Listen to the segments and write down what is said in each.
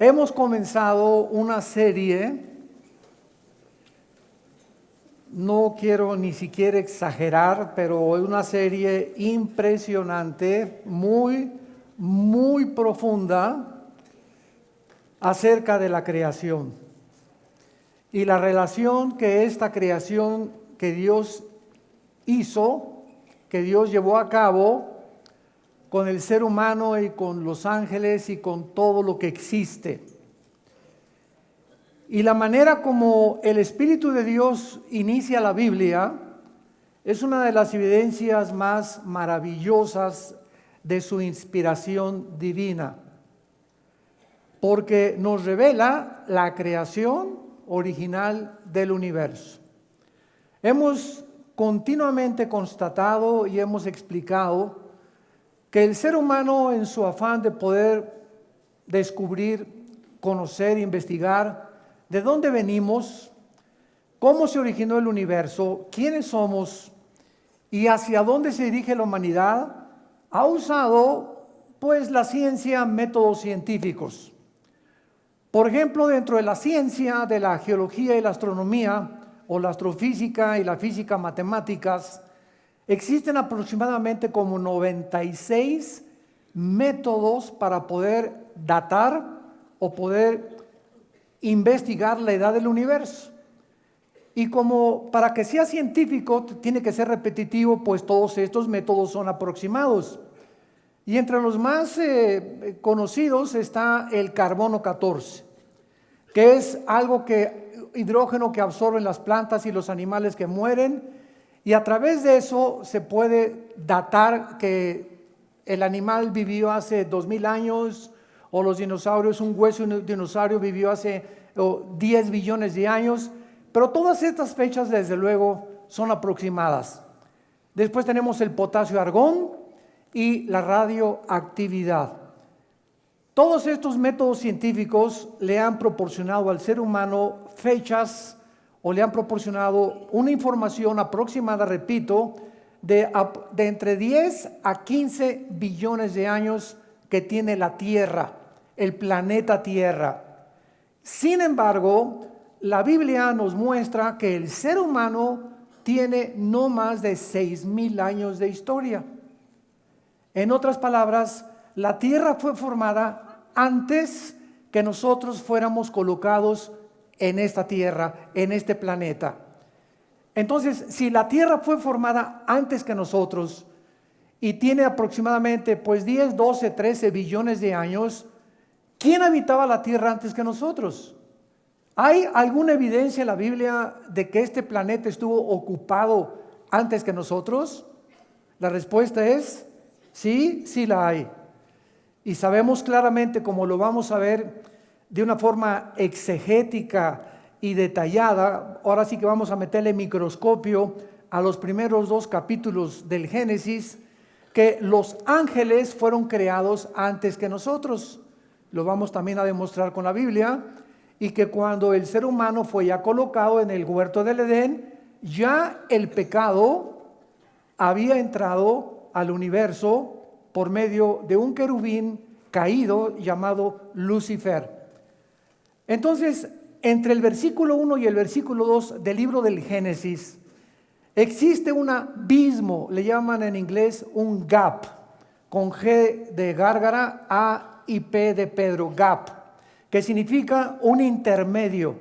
Hemos comenzado una serie, no quiero ni siquiera exagerar, pero es una serie impresionante, muy profunda acerca de la creación y la relación que esta creación que Dios hizo, que Dios llevó a cabo con el ser humano y con los ángeles y con todo lo que existe. Y la manera como el Espíritu de Dios inicia la Biblia es una de las evidencias más maravillosas de su inspiración divina, porque nos revela la creación original del universo. Hemos continuamente constatado y hemos explicado que el ser humano, en su afán de poder descubrir, conocer, investigar de dónde venimos, cómo se originó el universo, quiénes somos y hacia dónde se dirige la humanidad, ha usado pues la ciencia, métodos científicos. Por ejemplo, dentro de la ciencia de la geología y la astronomía, o la astrofísica y la física matemáticas, existen aproximadamente como 96 métodos para poder datar o poder investigar la edad del universo. Y como para que sea científico tiene que ser repetitivo, pues todos estos métodos son aproximados. Y entre los más conocidos está el carbono 14, que es hidrógeno que absorben las plantas y los animales que mueren. Y a través de eso se puede datar que el animal vivió hace 2000 años, o los dinosaurios, un hueso de un dinosaurio vivió hace 10 billones de años, pero todas estas fechas desde luego son aproximadas. Después tenemos el potasio-argón y la radioactividad. Todos estos métodos científicos le han proporcionado al ser humano fechas o le han proporcionado una información aproximada, repito, de entre 10 a 15 billones de años que tiene la Tierra, el planeta Tierra. Sin embargo, la Biblia nos muestra que el ser humano tiene no más de 6,000 años de historia. En otras palabras, la Tierra fue formada antes que nosotros fuéramos colocados en esta tierra, en este planeta. Entonces, si la Tierra fue formada antes que nosotros y tiene aproximadamente 10, 12, 13 billones de años, ¿quién habitaba la Tierra antes que nosotros? ¿Hay alguna evidencia en la Biblia de que este planeta estuvo ocupado antes que nosotros? La respuesta es sí, sí la hay. Y sabemos claramente, como lo vamos a ver de una forma exegética y detallada, ahora sí que vamos a meterle microscopio a los primeros 2 capítulos del Génesis, que los ángeles fueron creados antes que nosotros. Lo vamos también a demostrar con la Biblia, y que cuando el ser humano fue ya colocado en el huerto del Edén, ya el pecado había entrado al universo por medio de un querubín caído llamado Lucifer. Entonces, entre el versículo 1 y el versículo 2 del libro del Génesis, existe un abismo, le llaman en inglés un gap, con G de gárgara, A y P de Pedro, gap, que significa un intermedio.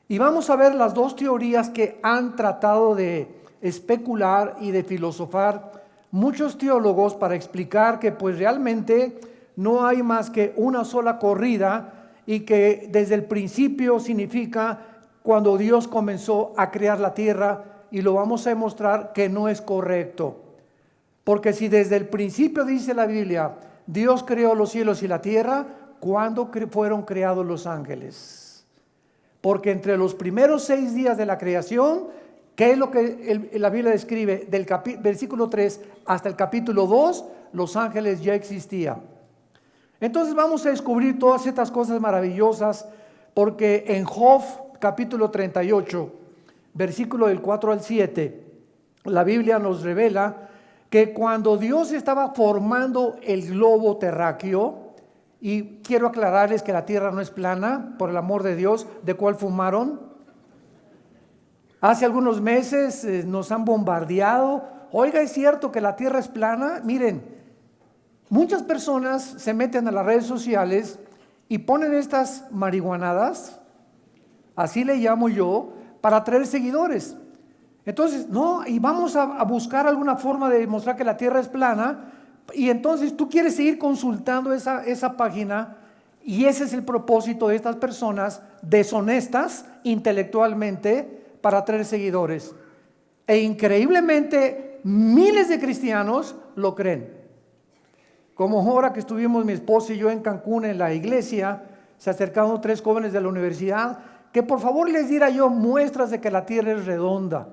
Y vamos a ver las 2 teorías que han tratado de especular y de filosofar muchos teólogos para explicar que pues realmente no hay más que una sola corrida, y que desde el principio significa cuando Dios comenzó a crear la tierra, y lo vamos a demostrar que no es correcto. Porque si desde el principio dice la Biblia, Dios creó los cielos y la tierra, ¿cuándo fueron creados los ángeles? Porque entre los primeros 6 días de la creación, ¿qué es lo que la Biblia describe? Del versículo 3 hasta el capítulo 2, los ángeles ya existían. Entonces vamos a descubrir todas estas cosas maravillosas, porque en Job capítulo 38, versículo del 4 al 7, la Biblia nos revela que cuando Dios estaba formando el globo terráqueo Y quiero aclararles que la tierra no es plana, por el amor de Dios. ¿De cuál fumaron? Hace algunos meses nos han bombardeado. Oiga, ¿es cierto que la tierra es plana? Miren, muchas personas se meten a las redes sociales y ponen estas marihuanadas, así le llamo yo, para atraer seguidores. Entonces, no, y vamos a buscar alguna forma de demostrar que la tierra es plana, y entonces tú quieres seguir consultando esa página, y ese es el propósito de estas personas deshonestas intelectualmente para atraer seguidores. E increíblemente, miles de cristianos lo creen. Como ahora que estuvimos mi esposa y yo en Cancún en la iglesia, se acercaron 3 jóvenes de la universidad, que por favor les diera yo muestras de que la tierra es redonda.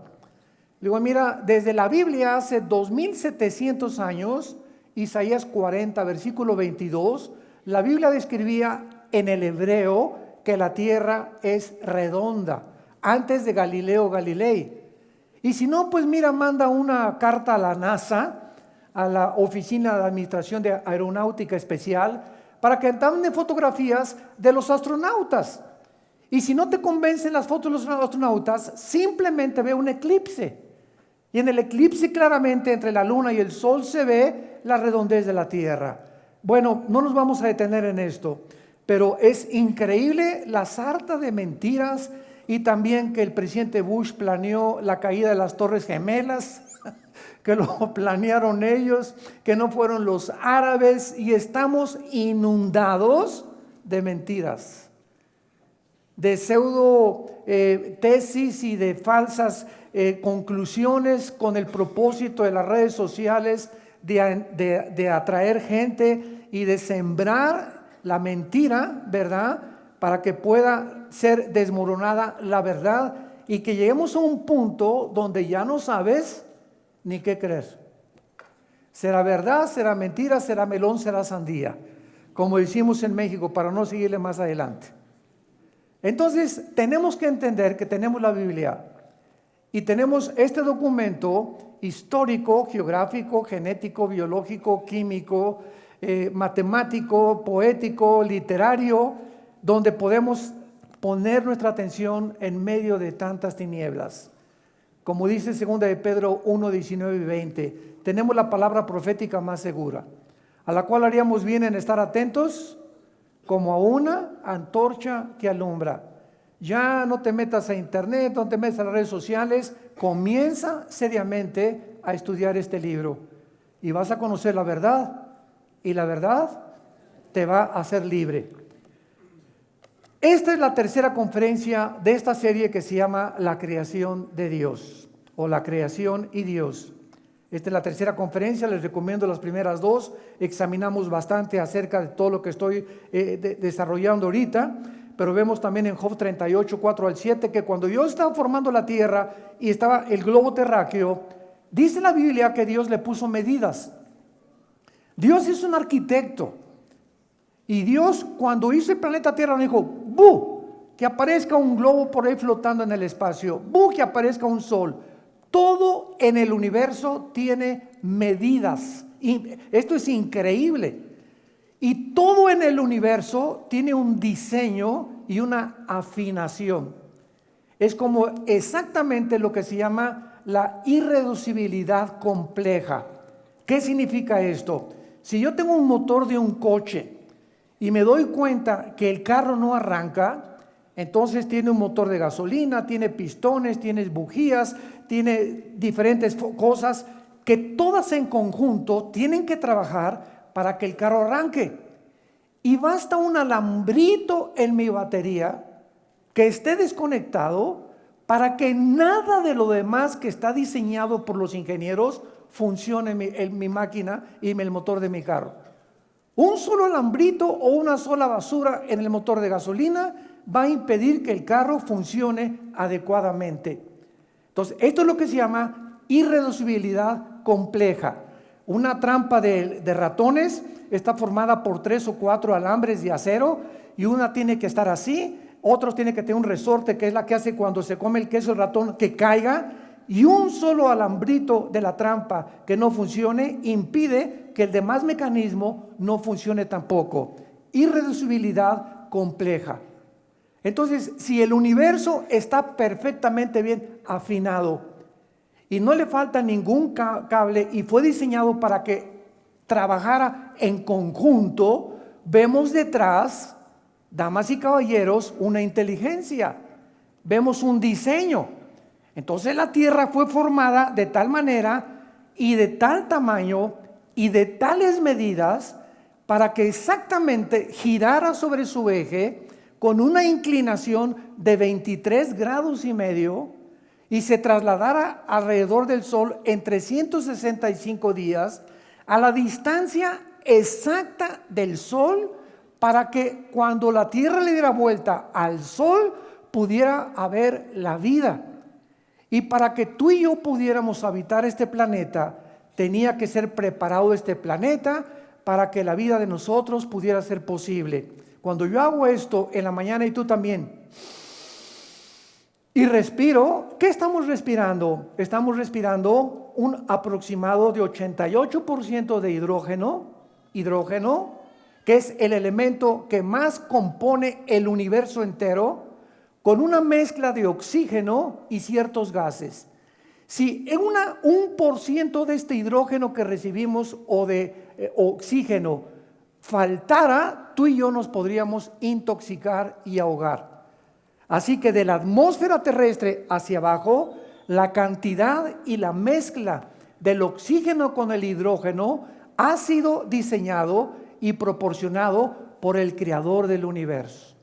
Le digo, mira, desde la Biblia hace 2700 años, Isaías 40, versículo 22, la Biblia describía en el hebreo que la tierra es redonda, antes de Galileo Galilei. Y si no, pues mira, manda una carta a la NASA, a la Oficina de Administración de Aeronáutica Especial, para que manden fotografías de los astronautas. Y si no te convencen las fotos de los astronautas, simplemente ve un eclipse. Y en el eclipse claramente entre la luna y el sol se ve la redondez de la tierra. Bueno, no nos vamos a detener en esto, pero es increíble la sarta de mentiras, y también que el presidente Bush planeó la caída de las Torres Gemelas, que lo planearon ellos, que no fueron los árabes, y estamos inundados de mentiras, de pseudo tesis y de falsas conclusiones con el propósito de las redes sociales de atraer gente y de sembrar la mentira, ¿verdad? Para que pueda ser desmoronada la verdad y que lleguemos a un punto donde ya no sabes ni qué creer. ¿Será verdad? ¿Será mentira? ¿Será melón? ¿Será sandía? Como decimos en México, para no seguirle más adelante. Entonces, tenemos que entender que tenemos la Biblia y tenemos este documento histórico, geográfico, genético, biológico, químico, matemático, poético, literario, donde podemos poner nuestra atención en medio de tantas tinieblas. Como dice 2 de Pedro 1, 19 y 20, tenemos la palabra profética más segura, a la cual haríamos bien en estar atentos como a una antorcha que alumbra. Ya no te metas a internet, no te metas a las redes sociales, comienza seriamente a estudiar este libro y vas a conocer la verdad, y la verdad te va a hacer libre. Esta es la tercera conferencia de esta serie que se llama La creación de Dios, o La creación y Dios. Esta es la tercera conferencia, les recomiendo las primeras 2, examinamos bastante acerca de todo lo que estoy desarrollando ahorita, pero vemos también en Job 38, 4 al 7, que cuando Dios estaba formando la tierra y estaba el globo terráqueo, dice la Biblia que Dios le puso medidas. Dios es un arquitecto, y Dios cuando hizo el planeta Tierra dijo, ¡bu! Que aparezca un globo por ahí flotando en el espacio, ¡bu! Que aparezca un sol. Todo en el universo tiene medidas. Y esto es increíble. Y todo en el universo tiene un diseño y una afinación. Es como exactamente lo que se llama la irreducibilidad compleja. ¿Qué significa esto? Si yo tengo un motor de un coche y me doy cuenta que el carro no arranca, entonces tiene un motor de gasolina, tiene pistones, tiene bujías, tiene diferentes cosas que todas en conjunto tienen que trabajar para que el carro arranque. Y basta un alambrito en mi batería que esté desconectado para que nada de lo demás que está diseñado por los ingenieros funcione en mi máquina y en el motor de mi carro. Un solo alambrito o una sola basura en el motor de gasolina va a impedir que el carro funcione adecuadamente. Entonces, esto es lo que se llama irreducibilidad compleja. Una trampa de ratones está formada por 3 o 4 alambres de acero, y una tiene que estar así, otros tienen que tener un resorte, que es la que hace cuando se come el queso el ratón que caiga, y un solo alambrito de la trampa que no funcione impide que el demás mecanismo no funcione tampoco. irreducibilidad compleja. Entonces, si el universo está perfectamente bien afinado y no le falta ningún cable y fue diseñado para que trabajara en conjunto, vemos detrás, damas y caballeros, una inteligencia, vemos un diseño. Entonces la Tierra fue formada de tal manera y de tal tamaño y de tales medidas para que exactamente girara sobre su eje con una inclinación de 23 grados y medio y se trasladara alrededor del Sol en 365 días a la distancia exacta del Sol, para que cuando la Tierra le diera vuelta al Sol pudiera haber la vida. Y para que tú y yo pudiéramos habitar este planeta, tenía que ser preparado este planeta para que la vida de nosotros pudiera ser posible. Cuando yo hago esto en la mañana y tú también, y respiro, ¿qué estamos respirando? Estamos respirando un aproximado de 88% de hidrógeno, que es el elemento que más compone el universo entero, con una mezcla de oxígeno y ciertos gases. Si en un 1% de este hidrógeno que recibimos o de oxígeno faltara, tú y yo nos podríamos intoxicar y ahogar. Así que de la atmósfera terrestre hacia abajo, la cantidad y la mezcla del oxígeno con el hidrógeno ha sido diseñado y proporcionado por el Creador del universo.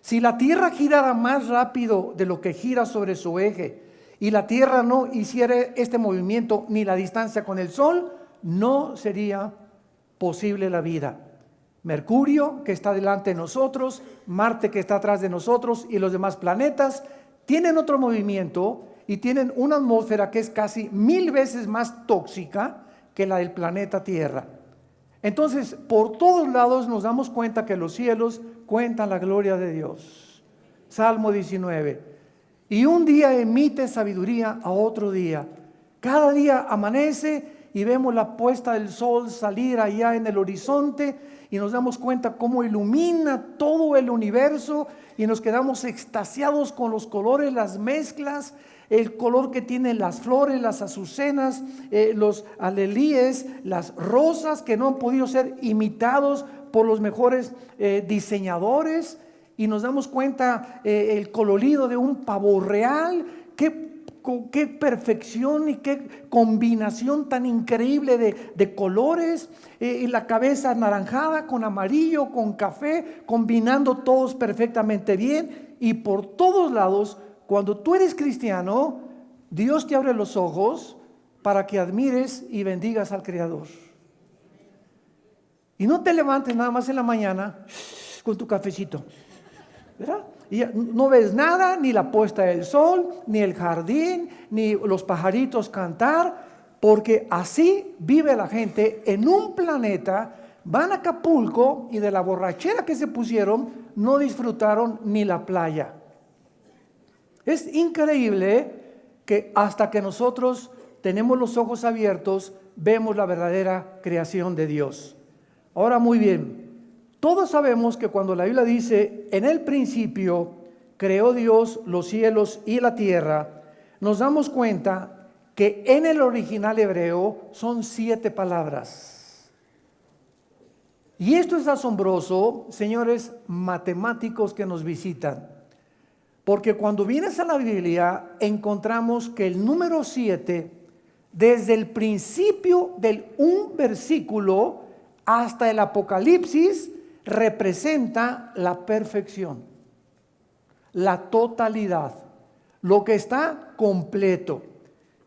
Si la Tierra girara más rápido de lo que gira sobre su eje y la Tierra no hiciera este movimiento ni la distancia con el Sol, no sería posible la vida. Mercurio, que está delante de nosotros, Marte, que está atrás de nosotros, y los demás planetas tienen otro movimiento y tienen una atmósfera que es casi 1000 veces más tóxica que la del planeta Tierra. Entonces, por todos lados nos damos cuenta que los cielos cuentan la gloria de Dios. Salmo 19. Y un día emite sabiduría a otro día. Cada día amanece y vemos la puesta del sol salir allá en el horizonte y nos damos cuenta cómo ilumina todo el universo y nos quedamos extasiados con los colores, las mezclas, el color que tienen las flores, las azucenas, los alelíes, las rosas que no han podido ser imitados por los mejores diseñadores, y nos damos cuenta el colorido de un pavo real. Qué perfección y qué combinación tan increíble de colores, y la cabeza anaranjada con amarillo, con café, combinando todos perfectamente bien. Y por todos lados, cuando tú eres cristiano, Dios te abre los ojos para que admires y bendigas al Creador. Y no te levantes nada más en la mañana con tu cafecito, ¿verdad? Y no ves nada, ni la puesta del sol, ni el jardín, ni los pajaritos cantar, porque así vive la gente en un planeta. Van a Acapulco y de la borrachera que se pusieron no disfrutaron ni la playa. Es increíble que hasta que nosotros tenemos los ojos abiertos, vemos la verdadera creación de Dios. Ahora, muy bien. Todos sabemos que cuando la Biblia dice, en el principio creó Dios los cielos y la tierra, nos damos cuenta que en el original hebreo son 7 palabras. Y esto es asombroso, señores matemáticos que nos visitan, porque cuando vienes a la Biblia encontramos que el número 7, desde el principio del un versículo hasta el Apocalipsis, representa la perfección, la totalidad, lo que está completo.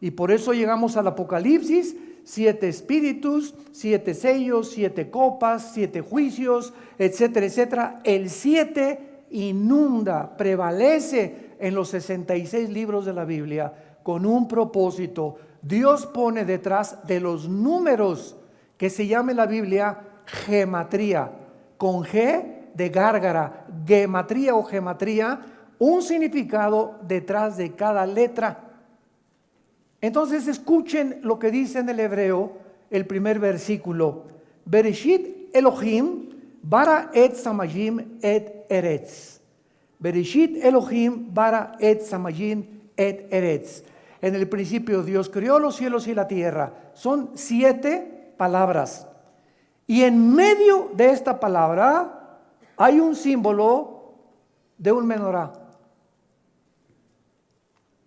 Y por eso llegamos al Apocalipsis, 7 espíritus, 7 sellos, 7 copas, 7 juicios, etcétera, etcétera. El 7 inunda, prevalece en los 66 libros de la Biblia con un propósito. Dios pone detrás de los números, que se llama en la Biblia gematría, con G de gárgara, gematría o gematría, un significado detrás de cada letra. Entonces escuchen lo que dice en el hebreo el primer versículo. Bereshit Elohim bara et samayim et eretz. Bereshit Elohim bara et samayim et eretz. En el principio Dios creó los cielos y la tierra. Son 7 palabras. Y en medio de esta palabra hay un símbolo de un menorá.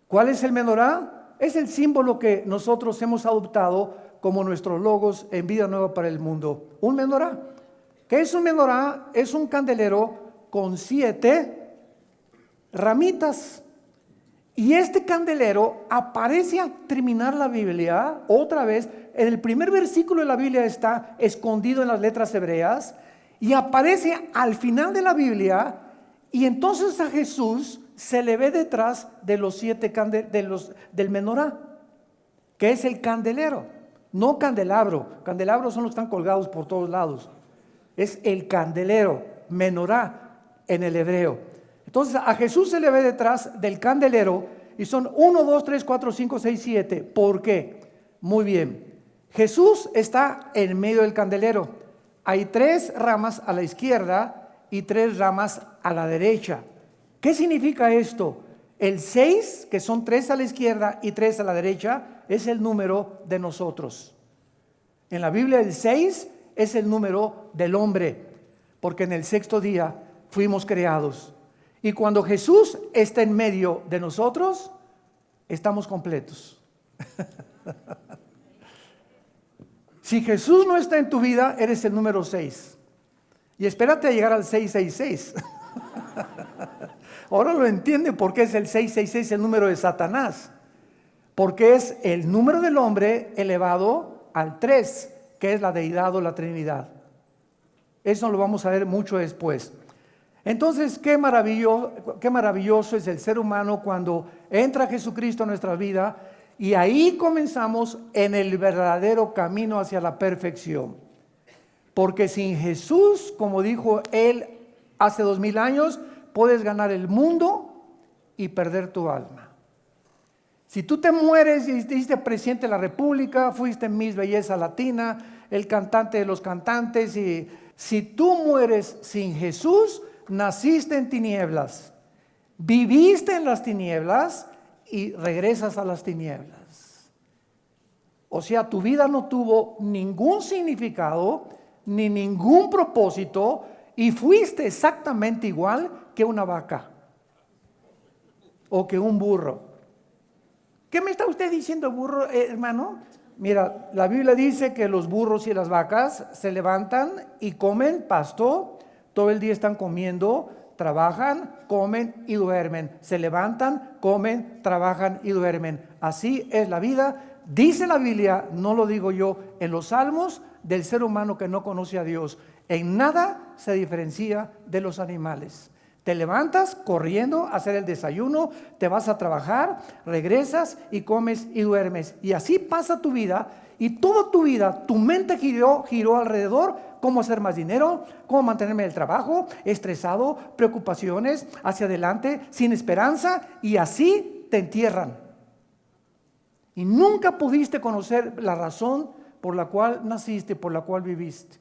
¿Cuál es el menorá? Es el símbolo que nosotros hemos adoptado como nuestros logos en Vida Nueva para el Mundo. Un menorá. ¿Qué es un menorá? Es un candelero con 7 ramitas. Y este candelero aparece al terminar la Biblia, otra vez, en el primer versículo de la Biblia está escondido en las letras hebreas, y aparece al final de la Biblia, y entonces a Jesús se le ve detrás de los 7 del menorá, que es el candelero, no candelabro. Candelabros son los que están colgados por todos lados. Es el candelero, menorá en el hebreo. Entonces a Jesús se le ve detrás del candelero y son 1, 2, 3, 4, 5, 6, 7. ¿Por qué? Muy bien. Jesús está en medio del candelero. Hay 3 ramas a la izquierda y 3 ramas a la derecha. ¿Qué significa esto? El 6, que son 3 a la izquierda y 3 a la derecha, es el número de nosotros. En la Biblia el 6 es el número del hombre, porque en el 6º día fuimos creados. Y cuando Jesús está en medio de nosotros, estamos completos. Si Jesús no está en tu vida, eres el número 6. Y espérate a llegar al 666. Ahora lo entiende por qué es el 666 el número de Satanás. Porque es el número del hombre elevado al 3, que es la deidad o la Trinidad. Eso lo vamos a ver mucho después. Entonces, qué maravilloso es el ser humano cuando entra Jesucristo a nuestra vida y ahí comenzamos en el verdadero camino hacia la perfección. Porque sin Jesús, como dijo él hace 2000 años, puedes ganar el mundo y perder tu alma. Si tú te mueres y fuiste presidente de la República, fuiste Miss Belleza Latina, el cantante de los cantantes, y si tú mueres sin Jesús, naciste en tinieblas, viviste en las tinieblas y regresas a las tinieblas. O sea, tu vida no tuvo ningún significado ni ningún propósito y fuiste exactamente igual que una vaca o que un burro. ¿Qué me está usted diciendo, burro, hermano? Mira, la Biblia dice que los burros y las vacas se levantan y comen pasto. Todo el día están comiendo, trabajan, comen y duermen. Se levantan, comen, trabajan y duermen. Así es la vida. Dice la Biblia, no lo digo yo, en los Salmos, del ser humano que no conoce a Dios. En nada se diferencia de los animales. Te levantas corriendo a hacer el desayuno, te vas a trabajar, regresas y comes y duermes. Y así pasa tu vida. Y toda tu vida, tu mente giró alrededor. Cómo hacer más dinero, cómo mantenerme en el trabajo, estresado, preocupaciones, hacia adelante, sin esperanza, y así te entierran. Y nunca pudiste conocer la razón por la cual naciste, por la cual viviste.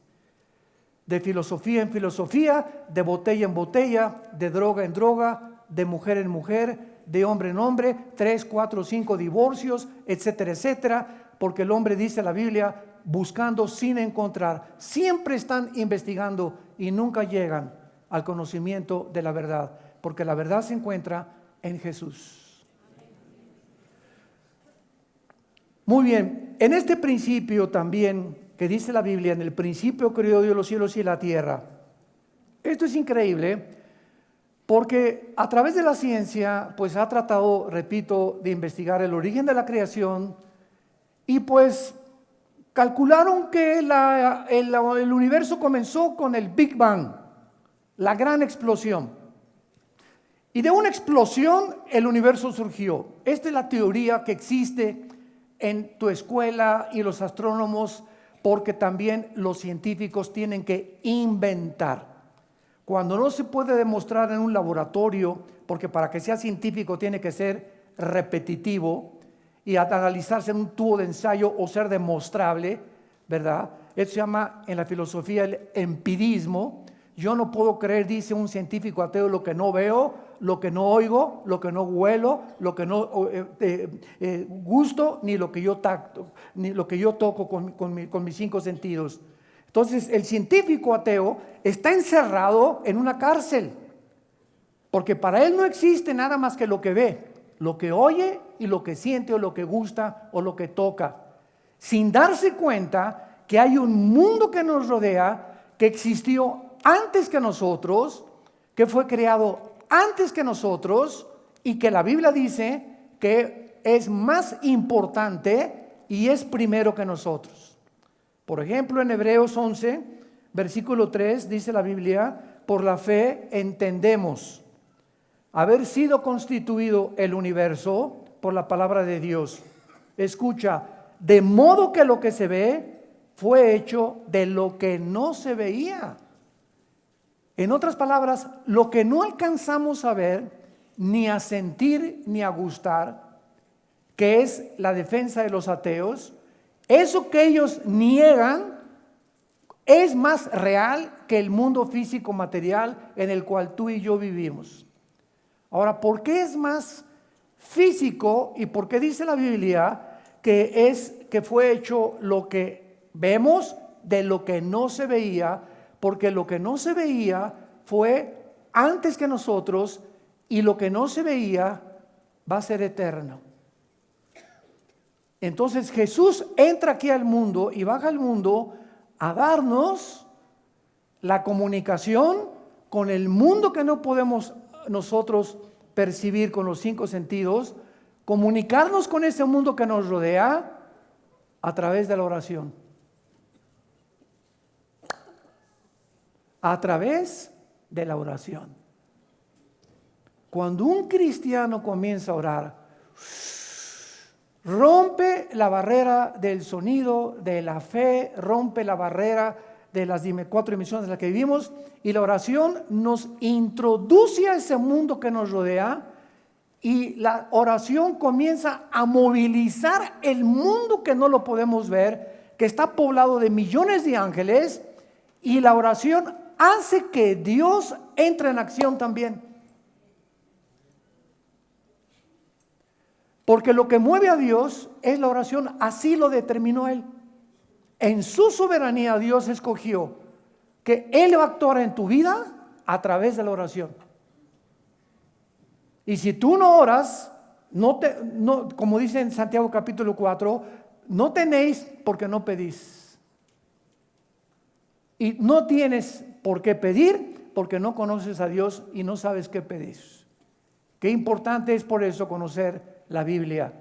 De filosofía en filosofía, de botella en botella, de droga en droga, de mujer en mujer, de hombre en hombre, 3, 4, 5 divorcios, etcétera, etcétera, porque el hombre, dice la Biblia, buscando sin encontrar, siempre están investigando y nunca llegan al conocimiento de la verdad, porque la verdad se encuentra en Jesús. Muy bien, en este principio también que dice la Biblia, en el principio creó Dios los cielos y la tierra. Esto es increíble porque a través de la ciencia pues ha tratado, repito, de investigar el origen de la creación y pues calcularon que el universo comenzó con el Big Bang, la gran explosión. Y de una explosión el universo surgió. Esta es la teoría que existe en tu escuela y los astrónomos, porque también los científicos tienen que inventar. Cuando no se puede demostrar en un laboratorio, porque para que sea científico tiene que ser repetitivo, y analizarse en un tubo de ensayo o ser demostrable, ¿verdad? Eso se llama en la filosofía el empirismo. Yo no puedo creer, dice un científico ateo, lo que no veo, lo que no oigo, lo que no huelo, lo que no gusto, ni lo que yo tacto, ni lo que yo toco con mis 5 sentidos. Entonces, el científico ateo está encerrado en una cárcel, porque para él no existe nada más que lo que ve, lo que oye y lo que siente o lo que gusta o lo que toca, sin darse cuenta que hay un mundo que nos rodea, que existió antes que nosotros, que fue creado antes que nosotros y que la Biblia dice que es más importante y es primero que nosotros. Por ejemplo, en Hebreos 11, versículo 3, dice la Biblia: por la fe entendemos haber sido constituido el universo por la palabra de Dios. Escucha, de modo que lo que se ve fue hecho de lo que no se veía. En otras palabras, lo que no alcanzamos a ver, ni a sentir, ni a gustar, que es la defensa de los ateos, eso que ellos niegan es más real que el mundo físico material en el cual tú y yo vivimos. Ahora, ¿por qué es más físico y por qué dice la Biblia que fue hecho lo que vemos de lo que no se veía? Porque lo que no se veía fue antes que nosotros y lo que no se veía va a ser eterno. Entonces Jesús entra aquí al mundo y baja al mundo a darnos la comunicación con el mundo que no podemos nosotros percibir con los 5 sentidos, comunicarnos con ese mundo que nos rodea a través de la oración. A través de la oración. Cuando un cristiano comienza a orar, rompe la barrera del sonido, de la fe, rompe la barrera de las 4 dimensiones en las que vivimos, y la oración nos introduce a ese mundo que nos rodea, y la oración comienza a movilizar el mundo que no lo podemos ver, que está poblado de millones de ángeles, y la oración hace que Dios entre en acción también. Porque lo que mueve a Dios es la oración, así lo determinó Él. En su soberanía Dios escogió que Él va a actuar en tu vida a través de la oración. Y si tú no oras, como dice en Santiago capítulo 4, no tenéis porque no pedís. Y no tienes por qué pedir porque no conoces a Dios y no sabes qué pedís. Qué importante es por eso conocer la Biblia,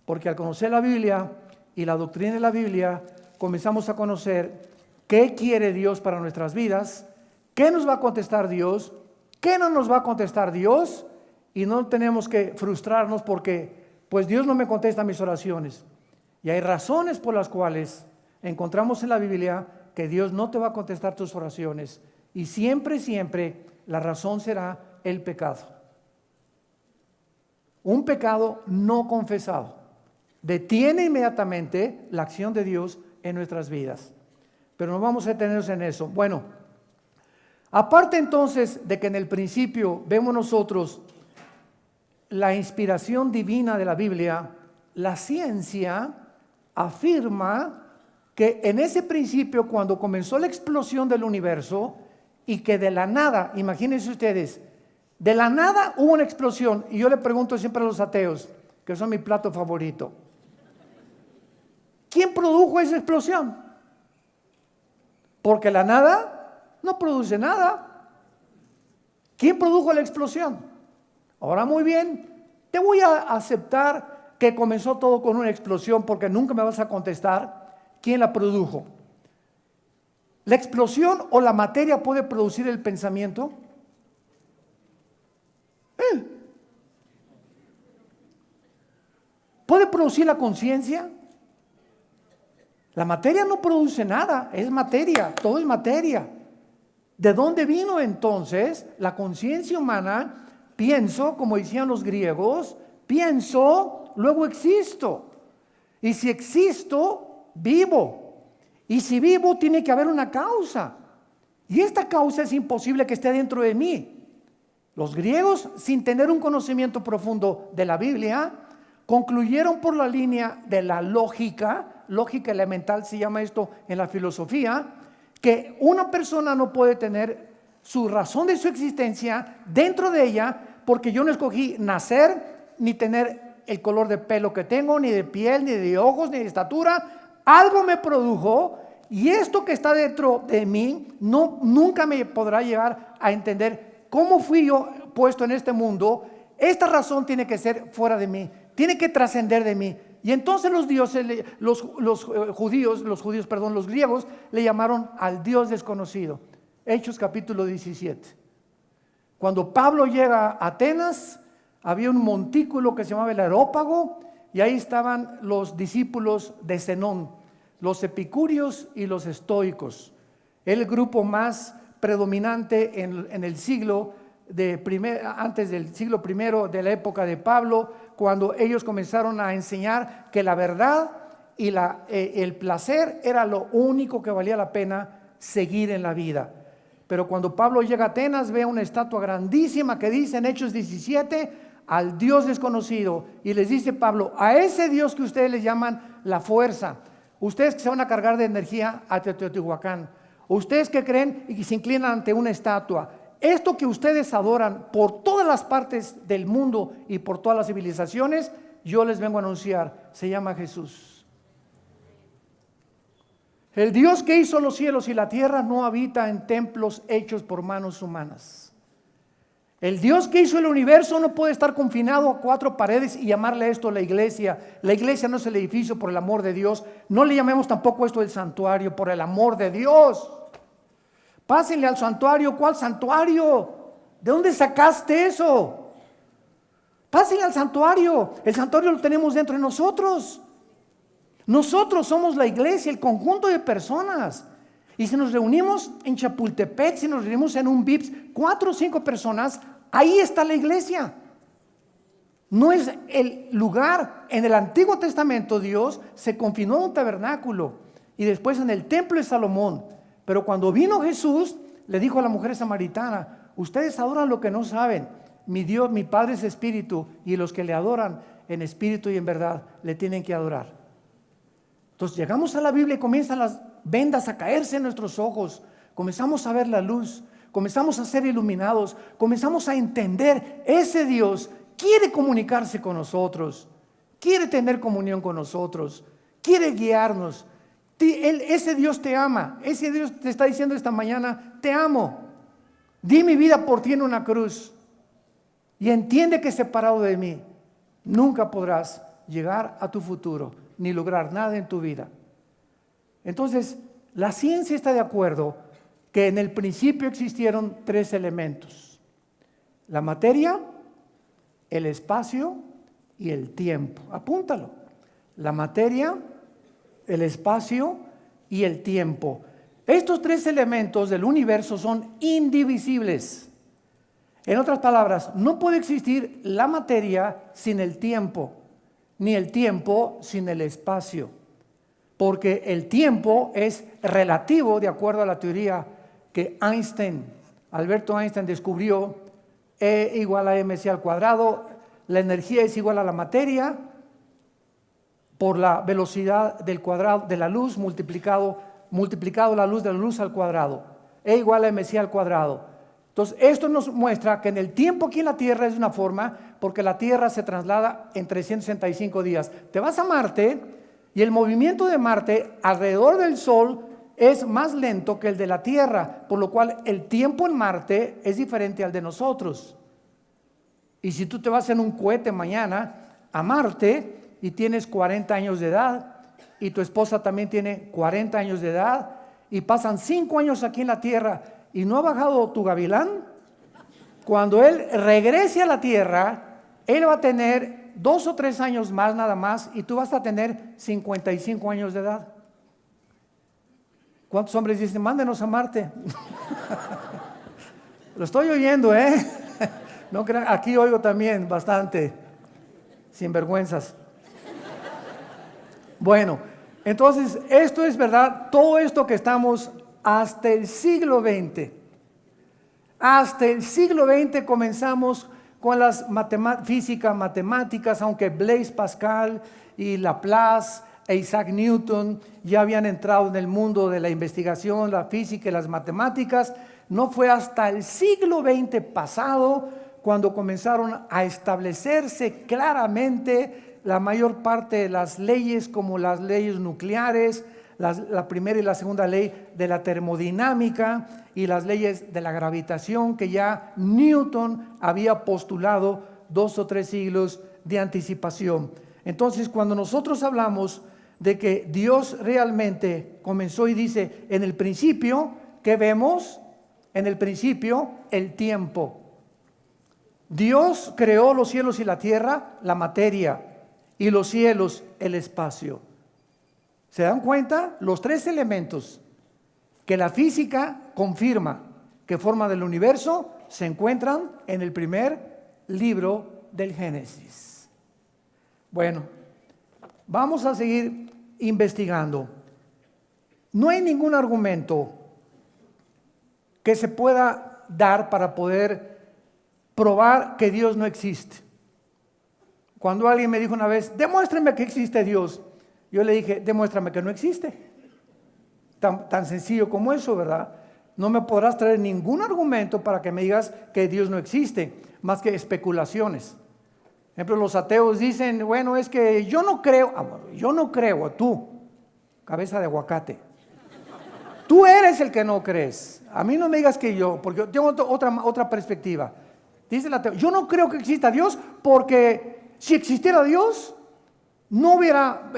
porque al conocer la Biblia y la doctrina de la Biblia, comenzamos a conocer qué quiere Dios para nuestras vidas, qué nos va a contestar Dios, qué no nos va a contestar Dios, y no tenemos que frustrarnos porque pues Dios no me contesta mis oraciones. Y hay razones por las cuales encontramos en la Biblia que Dios no te va a contestar tus oraciones, y siempre la razón será el pecado. Un pecado no confesado detiene inmediatamente la acción de Dios en nuestras vidas. Pero no vamos a detenernos en eso. Bueno, aparte entonces de que en el principio vemos nosotros la inspiración divina de la Biblia, la ciencia afirma que en ese principio, cuando comenzó la explosión del universo, y que de la nada, imagínense ustedes, de la nada hubo una explosión. Y yo le pregunto siempre a los ateos, que son mi plato favorito, ¿quién produjo esa explosión? Porque la nada no produce nada. ¿Quién produjo la explosión? Ahora muy bien, te voy a aceptar que comenzó todo con una explosión, porque nunca me vas a contestar quién la produjo. ¿La explosión o la materia puede producir el pensamiento? ¿Puede producir la conciencia? La materia no produce nada, es materia, todo es materia. ¿De dónde vino entonces la conciencia humana? Pienso, como decían los griegos, pienso, luego existo. Y si existo, vivo. Y si vivo, tiene que haber una causa. y esta causa es imposible que esté dentro de mí. Los griegos, sin tener un conocimiento profundo de la Biblia, concluyeron por la línea de la lógica elemental se llama esto en la filosofía, que una persona no puede tener su razón de su existencia dentro de ella, porque yo no escogí nacer, ni tener el color de pelo que tengo, ni de piel, ni de ojos, ni de estatura. Algo me produjo, y esto que está dentro de mí nunca me podrá llegar a entender cómo fui yo puesto en este mundo. Esta razón tiene que ser fuera de mí, tiene que trascender de mí. Y entonces los griegos le llamaron al Dios desconocido. Hechos capítulo 17. Cuando Pablo llega a Atenas, había un montículo que se llamaba el Areópago, y ahí estaban los discípulos de Zenón, los epicúreos y los estoicos, el grupo más predominante en el siglo antes del siglo I de la época de Pablo, cuando ellos comenzaron a enseñar que la verdad y el placer era lo único que valía la pena seguir en la vida. Pero cuando Pablo llega a Atenas, ve una estatua grandísima que dice en Hechos 17, al Dios desconocido, y les dice Pablo, a ese Dios que ustedes le llaman la fuerza, ustedes que se van a cargar de energía a Teotihuacán, ustedes que creen y que se inclinan ante una estatua, esto que ustedes adoran por todas las partes del mundo y por todas las civilizaciones, yo les vengo a anunciar, se llama Jesús. El Dios que hizo los cielos y la tierra no habita en templos hechos por manos humanas. El Dios que hizo el universo no puede estar confinado a 4 paredes y llamarle esto la iglesia. La iglesia no es el edificio, por el amor de Dios. No le llamemos tampoco esto el santuario, por el amor de Dios. Pásenle al santuario. ¿Cuál santuario? ¿De dónde sacaste eso? Pásenle al santuario. El santuario lo tenemos dentro de nosotros. Nosotros somos la iglesia, el conjunto de personas. Y si nos reunimos en Chapultepec, si nos reunimos en un VIPS, 4 o 5 personas, ahí está la iglesia. No es el lugar. En el Antiguo Testamento Dios se confinó en un tabernáculo y después en el templo de Salomón. Pero cuando vino Jesús, le dijo a la mujer samaritana, ustedes adoran lo que no saben. Mi Dios, mi Padre es espíritu, y los que le adoran en espíritu y en verdad le tienen que adorar. Entonces llegamos a la Biblia y comienzan las vendas a caerse en nuestros ojos. Comenzamos a ver la luz, comenzamos a ser iluminados, comenzamos a entender ese Dios quiere comunicarse con nosotros, quiere tener comunión con nosotros, quiere guiarnos. Ese Dios te ama, ese Dios te está diciendo esta mañana, te amo, di mi vida por ti en una cruz, y entiende que separado de mí nunca podrás llegar a tu futuro ni lograr nada en tu vida. Entonces, la ciencia está de acuerdo que en el principio existieron 3 elementos: la materia, el espacio y el tiempo. Apúntalo: la materia, el espacio y el tiempo. Estos 3 elementos del universo son indivisibles. En otras palabras, no puede existir la materia sin el tiempo, ni el tiempo sin el espacio, porque el tiempo es relativo de acuerdo a la teoría que Alberto Einstein descubrió. E igual a mc al cuadrado. La energía es igual a la materia por la velocidad del cuadrado de la luz multiplicado la luz de la luz al cuadrado. E igual a mc al cuadrado. Entonces esto nos muestra que en el tiempo aquí en la Tierra es de una forma, porque la Tierra se traslada en 365 días. Te vas a Marte y el movimiento de Marte alrededor del Sol es más lento que el de la Tierra, por lo cual el tiempo en Marte es diferente al de nosotros. Y si tú te vas en un cohete mañana a Marte y tienes 40 años de edad y tu esposa también tiene 40 años de edad y pasan 5 años aquí en la Tierra y no ha bajado tu gavilán, cuando él regrese a la Tierra, él va a tener 2 o 3 años más nada más, y tú vas a tener 55 años de edad. ¿Cuántos hombres dicen, mándenos a Marte? Lo estoy oyendo, ¿eh? No crean, aquí oigo también bastante sinvergüenzas. Bueno, entonces esto es verdad, todo esto que estamos hasta el siglo XX. Hasta el siglo XX comenzamos con las físicas matemáticas, aunque Blaise Pascal y Laplace e Isaac Newton ya habían entrado en el mundo de la investigación, la física y las matemáticas. No fue hasta el siglo XX pasado cuando comenzaron a establecerse claramente la mayor parte de las leyes, como las leyes nucleares, la primera y la segunda ley de la termodinámica y las leyes de la gravitación que ya Newton había postulado 2 o 3 siglos de anticipación. Entonces, cuando nosotros hablamos de que Dios realmente comenzó y dice, en el principio, ¿qué vemos? En el principio, el tiempo. Dios creó los cielos y la tierra, la materia, y los cielos, el espacio. ¿Se dan cuenta? Los 3 elementos que la física confirma que forman el universo se encuentran en el primer libro del Génesis. Bueno, vamos a seguir investigando. No hay ningún argumento que se pueda dar para poder probar que Dios no existe. Cuando alguien me dijo una vez, demuéstrame que existe Dios, yo le dije, demuéstrame que no existe. Tan sencillo como eso, ¿verdad? No me podrás traer ningún argumento para que me digas que Dios no existe, más que especulaciones. Por ejemplo, los ateos dicen, bueno, es que yo no creo, tú, cabeza de aguacate. Tú eres el que no crees. A mí no me digas que yo, porque yo tengo otra perspectiva. Dice el ateo, yo no creo que exista Dios porque si existiera Dios, no hubiera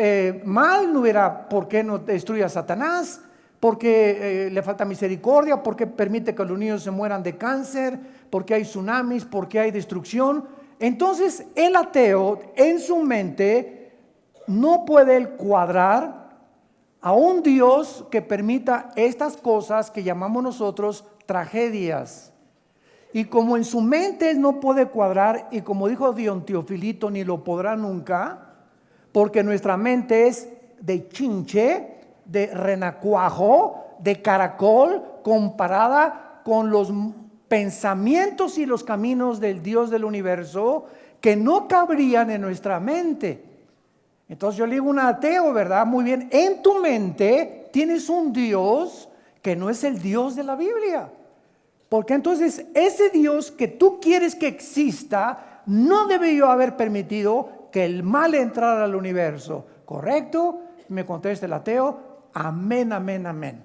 mal, no hubiera por qué no destruye a Satanás, porque le falta misericordia, porque permite que los niños se mueran de cáncer, porque hay tsunamis, porque hay destrucción. Entonces el ateo en su mente no puede cuadrar a un Dios que permita estas cosas que llamamos nosotros tragedias. Y como en su mente él no puede cuadrar, y como dijo Dion Teofilito, ni lo podrá nunca, porque nuestra mente es de chinche, de renacuajo, de caracol, comparada con los pensamientos y los caminos del Dios del universo que no cabrían en nuestra mente. Entonces yo le digo a un ateo, ¿verdad? Muy bien, en tu mente tienes un Dios que no es el Dios de la Biblia. Porque entonces ese Dios que tú quieres que exista no debió haber permitido que el mal entrara al universo. ¿Correcto? Me contesta el ateo, amén, amén, amén.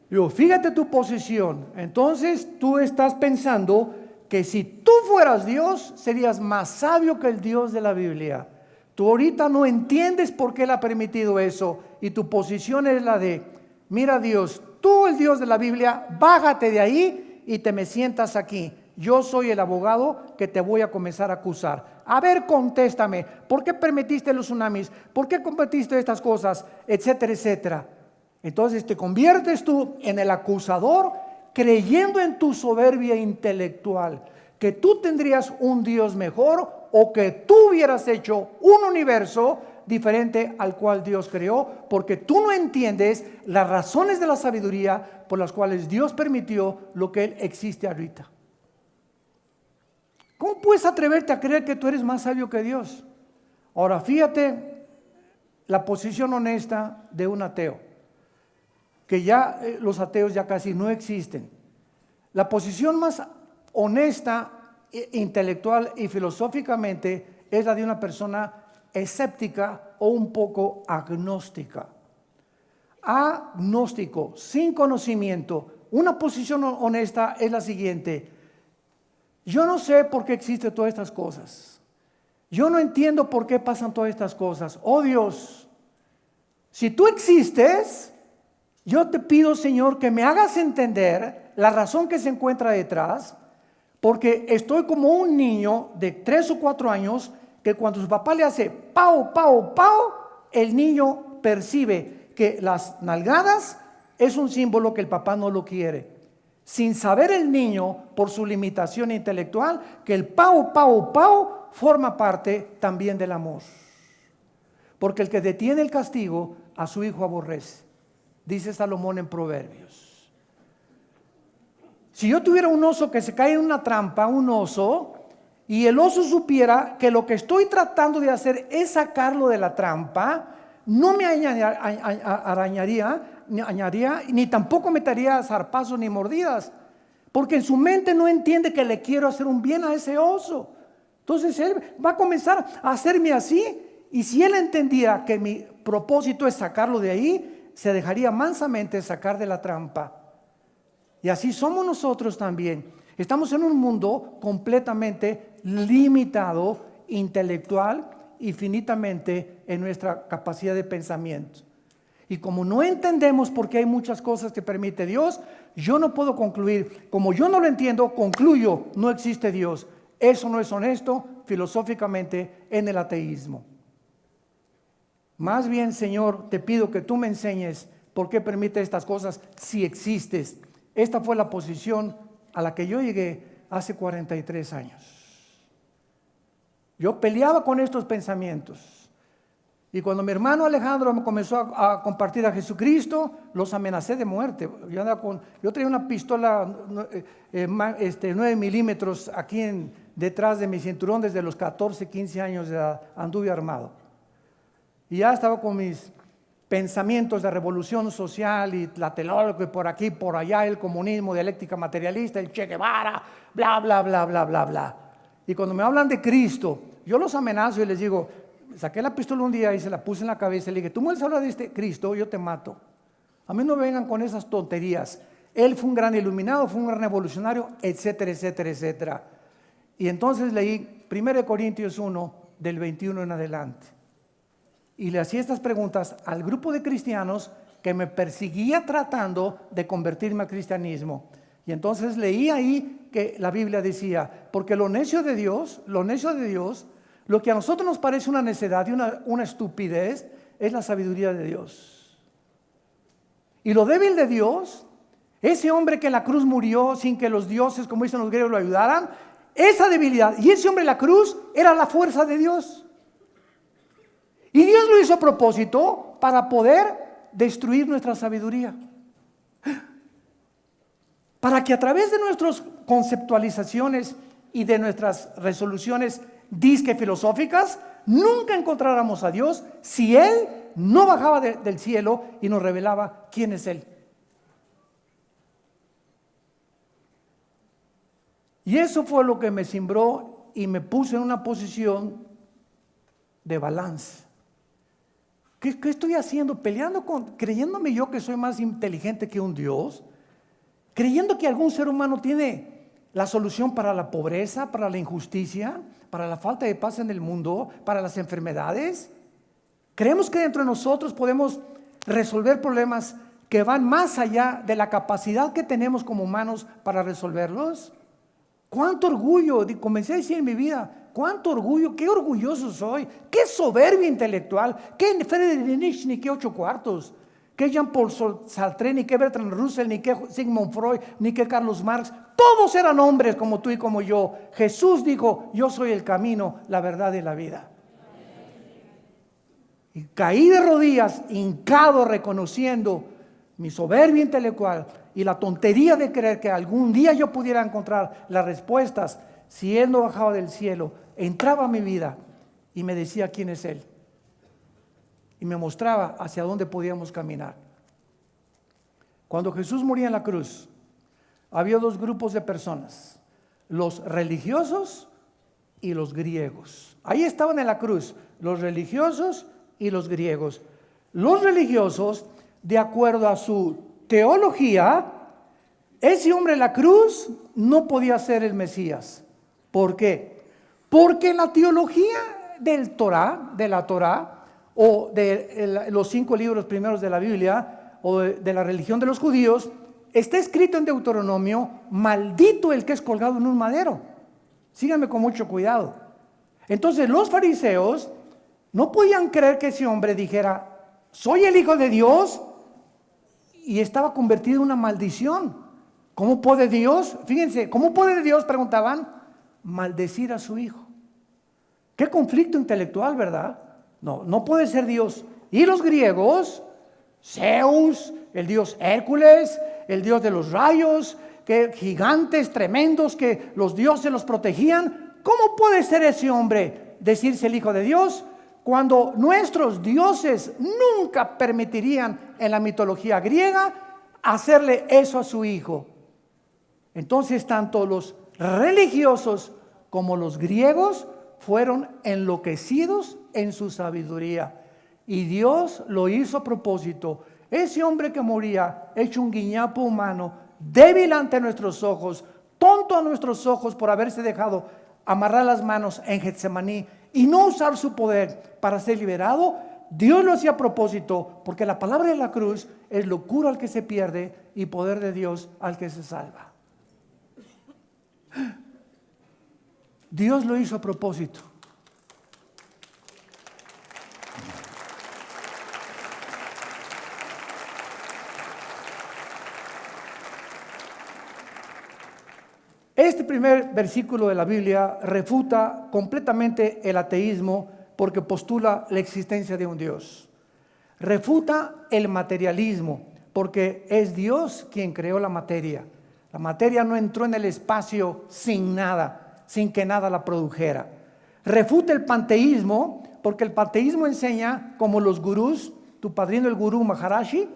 Yo, fíjate tu posición. Entonces tú estás pensando que si tú fueras Dios, serías más sabio que el Dios de la Biblia. Tú ahorita no entiendes por qué Él ha permitido eso. Y tu posición es la de, mira Dios, tú el Dios de la Biblia, bájate de ahí y te me sientas aquí. Yo soy el abogado que te voy a comenzar a acusar. A ver, contéstame, ¿por qué permitiste los tsunamis? ¿Por qué permitiste estas cosas? Etcétera, etcétera. Entonces te conviertes tú en el acusador, creyendo en tu soberbia intelectual, que tú tendrías un Dios mejor o que tú hubieras hecho un universo diferente al cual Dios creó, porque tú no entiendes las razones de la sabiduría por las cuales Dios permitió lo que Él existe ahorita. ¿Cómo puedes atreverte a creer que tú eres más sabio que Dios? Ahora, fíjate la posición honesta de un ateo, que ya los ateos ya casi no existen. La posición más honesta, intelectual y filosóficamente es la de una persona escéptica o un poco agnóstica. Agnóstico, sin conocimiento. Una posición honesta es la siguiente: yo no sé por qué existen todas estas cosas. Yo no entiendo por qué pasan todas estas cosas. Oh Dios, si tú existes, yo te pido, Señor, que me hagas entender la razón que se encuentra detrás, porque estoy como un niño de 3 o 4 años que cuando su papá le hace pau, pau, pau, el niño percibe que las nalgadas es un símbolo que el papá no lo quiere. Sin saber el niño, por su limitación intelectual, que el pau, pau, pau forma parte también del amor. Porque el que detiene el castigo a su hijo aborrece. dice Salomón en Proverbios. Si yo tuviera un oso que se cae en una trampa, un oso, y el oso supiera que lo que estoy tratando de hacer es sacarlo de la trampa, no me arañaría, ni tampoco metería zarpazos ni mordidas, porque en su mente no entiende que le quiero hacer un bien a ese oso. Entonces él va a comenzar a hacerme así, y si él entendiera que mi propósito es sacarlo de ahí, se dejaría mansamente sacar de la trampa. Y así somos nosotros también. Estamos en un mundo completamente limitado, intelectual y finitamente en nuestra capacidad de pensamiento. Y como no entendemos por qué hay muchas cosas que permite Dios, yo no puedo concluir. Como yo no lo entiendo, concluyo, no existe Dios. Eso no es honesto filosóficamente en el ateísmo. Más bien, Señor, te pido que tú me enseñes por qué permite estas cosas si existes. Esta fue la posición a la que yo llegué hace 43 años. Yo peleaba con estos pensamientos. Y cuando mi hermano Alejandro me comenzó a compartir a Jesucristo, los amenacé de muerte. Yo traía una pistola 9 milímetros aquí detrás de mi cinturón desde los 14, 15 años de edad. Anduve armado. Y ya estaba con mis pensamientos de revolución social y Tlatelolco y por aquí, por allá, el comunismo, dialéctica materialista, el Che Guevara, bla, bla, bla, bla, bla, bla. Y cuando me hablan de Cristo, yo los amenazo y les digo, saqué la pistola un día y se la puse en la cabeza y le dije, tú me vas a hablar de este Cristo, yo te mato. A mí no me vengan con esas tonterías. Él fue un gran iluminado, fue un gran revolucionario, etcétera, etcétera, etcétera. Y entonces leí 1 Corintios 1, del 21 en adelante. Y le hacía estas preguntas al grupo de cristianos que me perseguía tratando de convertirme al cristianismo. Y entonces leí ahí que la Biblia decía, porque lo necio de Dios, lo que a nosotros nos parece una necedad y una estupidez, es la sabiduría de Dios. Y lo débil de Dios, ese hombre que en la cruz murió sin que los dioses, como dicen los griegos, lo ayudaran, esa debilidad, y ese hombre en la cruz era la fuerza de Dios. Y Dios lo hizo a propósito para poder destruir nuestra sabiduría. Para que a través de nuestras conceptualizaciones y de nuestras resoluciones disque filosóficas, nunca encontráramos a Dios si Él no bajaba del cielo y nos revelaba quién es Él. Y eso fue lo que me cimbró y me puso en una posición de balance. ¿Qué estoy haciendo? Creyéndome yo que soy más inteligente que un Dios, creyendo que algún ser humano tiene la solución para la pobreza, para la injusticia, para la falta de paz en el mundo, para las enfermedades. Creemos que dentro de nosotros podemos resolver problemas que van más allá de la capacidad que tenemos como humanos para resolverlos. Cuánto orgullo, comencé a decir en mi vida, cuánto orgullo, qué orgulloso soy, qué soberbia intelectual, qué Friedrich Nietzsche, ni qué 8 cuartos, qué Jean-Paul Sartre, ni qué Bertrand Russell, ni qué Sigmund Freud, ni qué Carlos Marx. Todos eran hombres como tú y como yo. Jesús dijo, yo soy el camino, la verdad y la vida. Y caí de rodillas, hincado, reconociendo mi soberbia intelectual y la tontería de creer que algún día yo pudiera encontrar las respuestas. Si Él no bajaba del cielo, entraba a mi vida y me decía quién es Él. Y me mostraba hacia dónde podíamos caminar. Cuando Jesús moría en la cruz, había 2 grupos de personas, los religiosos y los griegos. Ahí estaban en la cruz, los religiosos y los griegos. Los religiosos, de acuerdo a su teología, ese hombre en la cruz no podía ser el Mesías. ¿Por qué? Porque en la teología de la Torá, o de los 5 libros primeros de la Biblia, o de la religión de los judíos, está escrito en Deuteronomio, maldito el que es colgado en un madero. Síganme con mucho cuidado. Entonces los fariseos no podían creer que ese hombre dijera, soy el Hijo de Dios, y estaba convertido en una maldición. ¿Cómo puede Dios? Fíjense, ¿cómo puede Dios? Preguntaban, maldecir a su Hijo. Qué conflicto intelectual, ¿verdad? No puede ser Dios. Y los griegos, Zeus, el dios Hércules, el dios de los rayos, que gigantes tremendos que los dioses los protegían. ¿Cómo puede ser ese hombre decirse el Hijo de Dios cuando nuestros dioses nunca permitirían en la mitología griega hacerle eso a su hijo? Entonces tanto los religiosos como los griegos fueron enloquecidos en su sabiduría, y Dios lo hizo a propósito. Ese hombre que moría hecho un guiñapo humano, débil ante nuestros ojos, tonto a nuestros ojos por haberse dejado amarrar las manos en Getsemaní y no usar su poder para ser liberado, Dios lo hacía a propósito, porque la palabra de la cruz es locura al que se pierde y poder de Dios al que se salva. Dios lo hizo a propósito. Este primer versículo de la Biblia refuta completamente el ateísmo porque postula la existencia de un Dios. Refuta el materialismo porque es Dios quien creó la materia. La materia no entró en el espacio sin nada, sin que nada la produjera. Refuta el panteísmo porque el panteísmo enseña, como los gurús, tu padrino el gurú Maharaji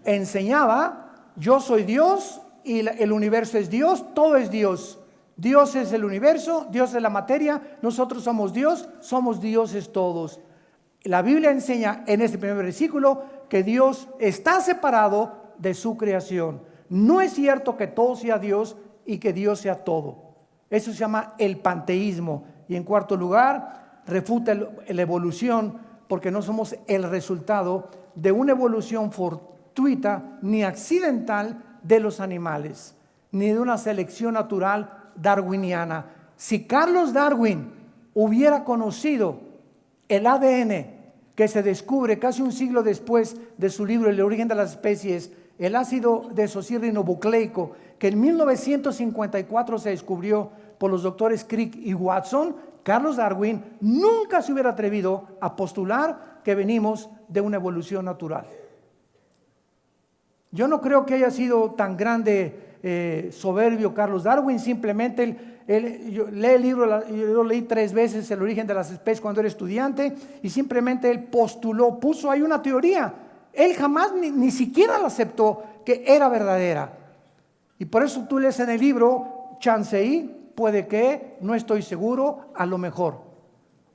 enseñaba, yo soy Dios y el universo es Dios, todo es Dios. Dios es el universo, Dios es la materia, nosotros somos Dios, somos dioses todos. La Biblia enseña en este primer versículo que Dios está separado de su creación. No es cierto que todo sea Dios y que Dios sea todo. Eso se llama el panteísmo. Y en cuarto lugar, refuta la evolución, porque no somos el resultado de una evolución fortuita ni accidental de los animales, ni de una selección natural darwiniana. Si Carlos Darwin hubiera conocido el ADN que se descubre casi un siglo después de su libro El origen de las especies, el ácido desoxirribonucleico, que en 1954 se descubrió por los doctores Crick y Watson, Carlos Darwin nunca se hubiera atrevido a postular que venimos de una evolución natural. Yo no creo que haya sido tan grande soberbio Carlos Darwin, simplemente yo leí el libro, yo lo leí 3 veces, El origen de las especies, cuando era estudiante, y simplemente él postuló, puso ahí una teoría. Él jamás ni siquiera la aceptó que era verdadera. Y por eso tú lees en el libro, Chancey, puede que, no estoy seguro, a lo mejor.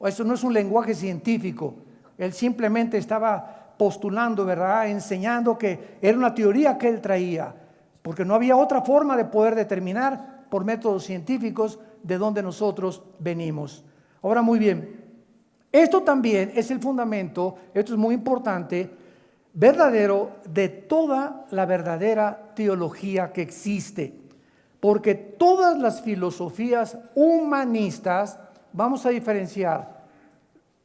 Eso no es un lenguaje científico. Él simplemente estaba postulando, ¿verdad? Enseñando que era una teoría que él traía, porque no había otra forma de poder determinar por métodos científicos de dónde nosotros venimos. Ahora, muy bien, esto también es el fundamento, esto es muy importante, verdadero de toda la verdadera teología que existe, porque todas las filosofías humanistas, vamos a diferenciar,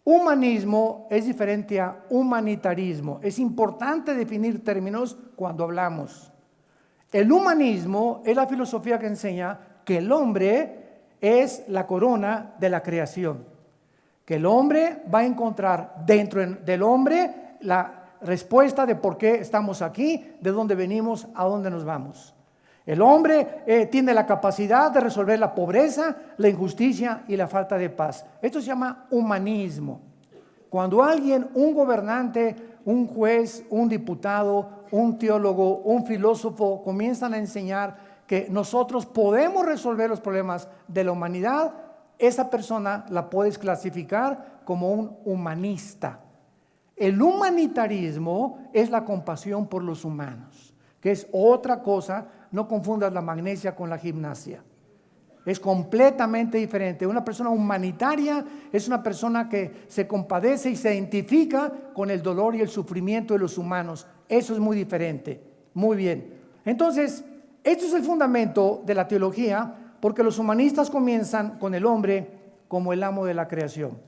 humanismo es diferente a humanitarismo. Es importante definir términos cuando hablamos. El humanismo es la filosofía que enseña que el hombre es la corona de la creación, que el hombre va a encontrar dentro del hombre la respuesta de por qué estamos aquí, de dónde venimos, a dónde nos vamos. El hombre tiene la capacidad de resolver la pobreza, la injusticia y la falta de paz. Esto se llama humanismo. Cuando alguien, un gobernante, un juez, un diputado, un teólogo, un filósofo comienzan a enseñar que nosotros podemos resolver los problemas de la humanidad, esa persona la puedes clasificar como un humanista. El humanitarismo es la compasión por los humanos, que es otra cosa. No confundas la magnesia con la gimnasia. Es completamente diferente. Una persona humanitaria es una persona que se compadece y se identifica con el dolor y el sufrimiento de los humanos. Eso es muy diferente. Muy bien. Entonces, esto es el fundamento de la teología, porque los humanistas comienzan con el hombre como el amo de la creación.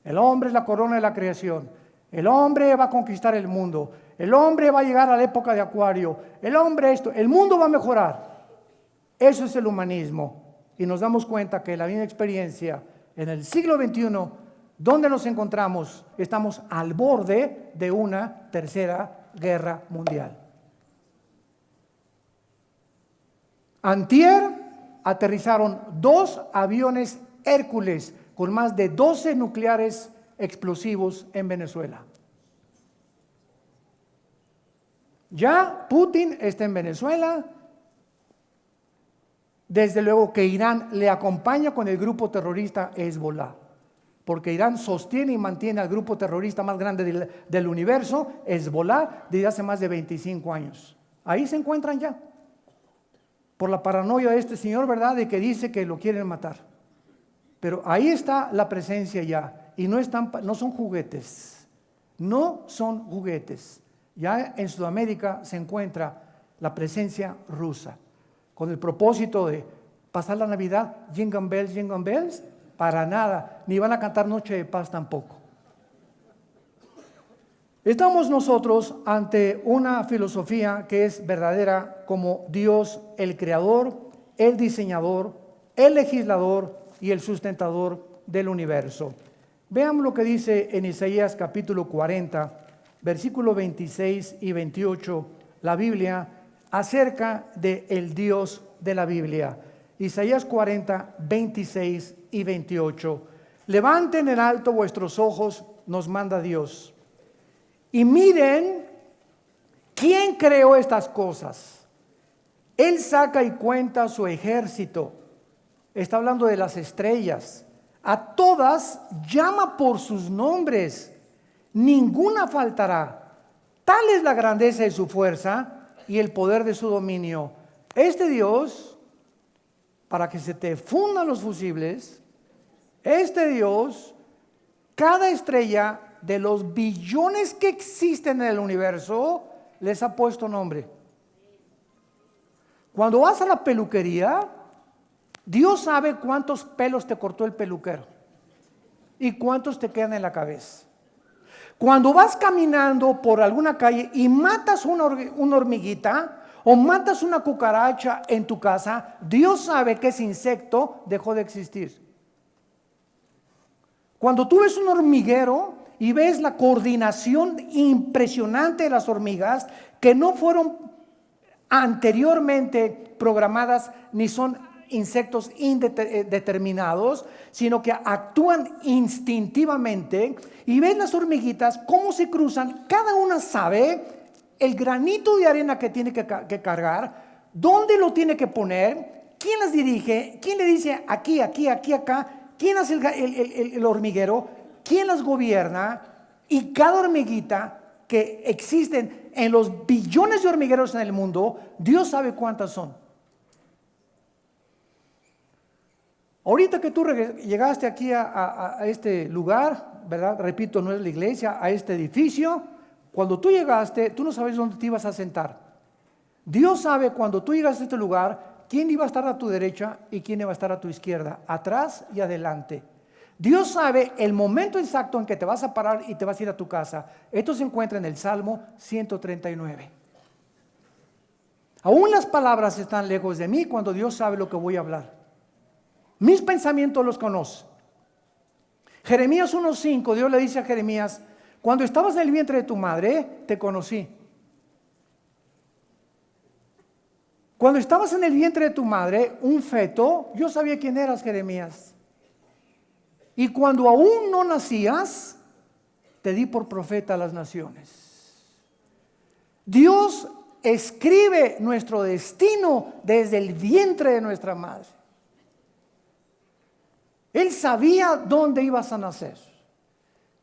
El hombre es la corona de la creación. El hombre va a conquistar el mundo. El hombre va a llegar a la época de Acuario. El hombre esto, el mundo va a mejorar. Eso es el humanismo. Y nos damos cuenta que la misma experiencia en el siglo XXI, donde nos encontramos, estamos al borde de una tercera Guerra Mundial. Antier aterrizaron 2 aviones Hércules con más de 12 nucleares explosivos en Venezuela. Ya Putin está en Venezuela. Desde luego que Irán le acompaña con el grupo terrorista Hezbollah, porque Irán sostiene y mantiene al grupo terrorista más grande del universo, Hezbollah, desde hace más de 25 años. Ahí se encuentran ya, por la paranoia de este señor, ¿verdad?, de que dice que lo quieren matar. Pero ahí está la presencia ya, y no son juguetes, no son juguetes. Ya en Sudamérica se encuentra la presencia rusa, con el propósito de pasar la Navidad, jingle bells, para nada, ni van a cantar Noche de Paz tampoco. Estamos nosotros ante una filosofía que es verdadera como Dios, el creador, el diseñador, el legislador y el sustentador del universo. Veamos lo que dice en Isaías capítulo 40, versículos 26 y 28, la Biblia, acerca del Dios de la Biblia. Isaías 40, 26 y 28. Levanten en alto vuestros ojos, nos manda Dios, y miren quién creó estas cosas. Él saca y cuenta su ejército. Está hablando de las estrellas. A todas llama por sus nombres. Ninguna faltará. Tal es la grandeza de su fuerza y el poder de su dominio. Este Dios, para que se te fundan los fusibles, este Dios, cada estrella de los billones que existen en el universo, les ha puesto nombre. Cuando vas a la peluquería, Dios sabe cuántos pelos te cortó el peluquero y cuántos te quedan en la cabeza. Cuando vas caminando por alguna calle y matas una hormiguita o matas una cucaracha en tu casa, Dios sabe que ese insecto dejó de existir. Cuando tú ves un hormiguero y ves la coordinación impresionante de las hormigas que no fueron anteriormente programadas ni son insectos indeterminados, sino que actúan instintivamente, y ves las hormiguitas cómo se cruzan, cada una sabe el granito de arena que tiene que cargar, dónde lo tiene que poner, quién las dirige, quién le dice aquí, aquí, aquí, acá, quién hace el hormiguero, quién las gobierna, y cada hormiguita que existen en los billones de hormigueros en el mundo, Dios sabe cuántas son. Ahorita que tú llegaste aquí a este lugar, ¿verdad? Repito, no es la iglesia, a este edificio. Cuando tú llegaste, tú no sabes dónde te ibas a sentar. Dios sabe cuando tú llegas a este lugar, quién iba a estar a tu derecha y quién iba a estar a tu izquierda, atrás y adelante. Dios sabe el momento exacto en que te vas a parar y te vas a ir a tu casa. Esto se encuentra en el Salmo 139. Aún las palabras están lejos de mí cuando Dios sabe lo que voy a hablar. Mis pensamientos los conoce. Jeremías 1:5, Dios le dice a Jeremías: cuando estabas en el vientre de tu madre, te conocí. Cuando estabas en el vientre de tu madre, un feto, yo sabía quién eras, Jeremías. Y cuando aún no nacías, te di por profeta a las naciones. Dios escribe nuestro destino desde el vientre de nuestra madre. Él sabía dónde ibas a nacer,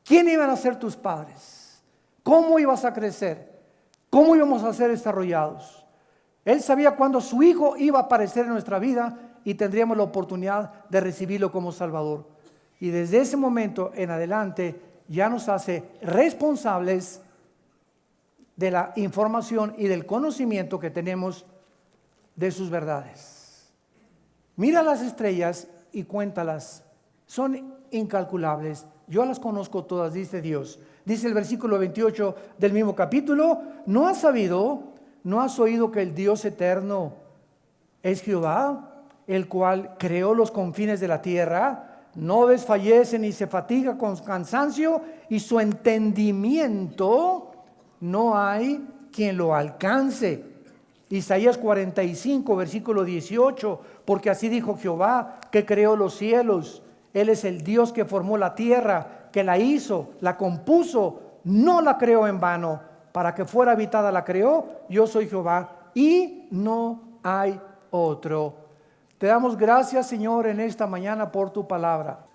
quién iban a ser tus padres, cómo ibas a crecer, cómo íbamos a ser desarrollados. Él sabía cuándo su Hijo iba a aparecer en nuestra vida y tendríamos la oportunidad de recibirlo como Salvador. Y desde ese momento en adelante ya nos hace responsables de la información y del conocimiento que tenemos de sus verdades. Mira las estrellas y cuéntalas, son incalculables, yo las conozco todas, dice Dios. Dice el versículo 28 del mismo capítulo: ¿no has sabido, no has oído que el Dios eterno es Jehová, el cual creó los confines de la tierra? No desfallece ni se fatiga con cansancio, y su entendimiento no hay quien lo alcance. Isaías 45, versículo 18, porque así dijo Jehová, que creó los cielos. Él es el Dios que formó la tierra, que la hizo, la compuso, no la creó en vano. Para que fuera habitada la creó, yo soy Jehová y no hay otro. Te damos gracias, Señor, en esta mañana por tu palabra.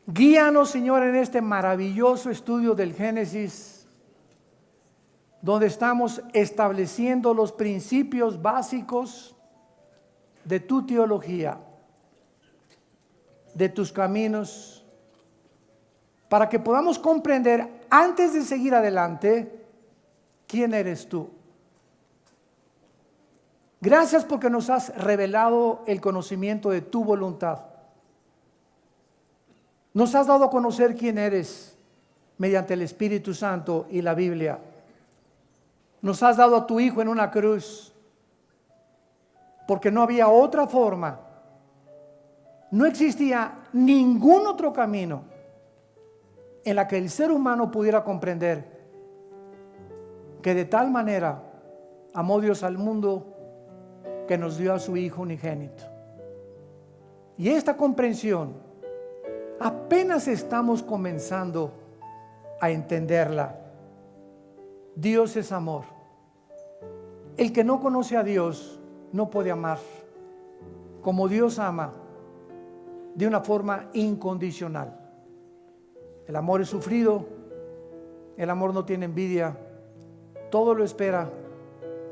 Guíanos, Señor, en este maravilloso estudio del Génesis, donde estamos estableciendo los principios básicos de tu teología, de tus caminos, para que podamos comprender, antes de seguir adelante, quién eres tú. Gracias porque nos has revelado el conocimiento de tu voluntad. Nos has dado a conocer quién eres mediante el Espíritu Santo y la Biblia. Nos has dado a tu Hijo en una cruz, porque no había otra forma. No existía ningún otro camino en la que el ser humano pudiera comprender que de tal manera amó Dios al mundo que nos dio a su Hijo unigénito. Y esta comprensión apenas estamos comenzando a entenderla. Dios es amor. El que no conoce a Dios no puede amar como Dios ama, de una forma incondicional. El amor es sufrido, el amor no tiene envidia, todo lo espera,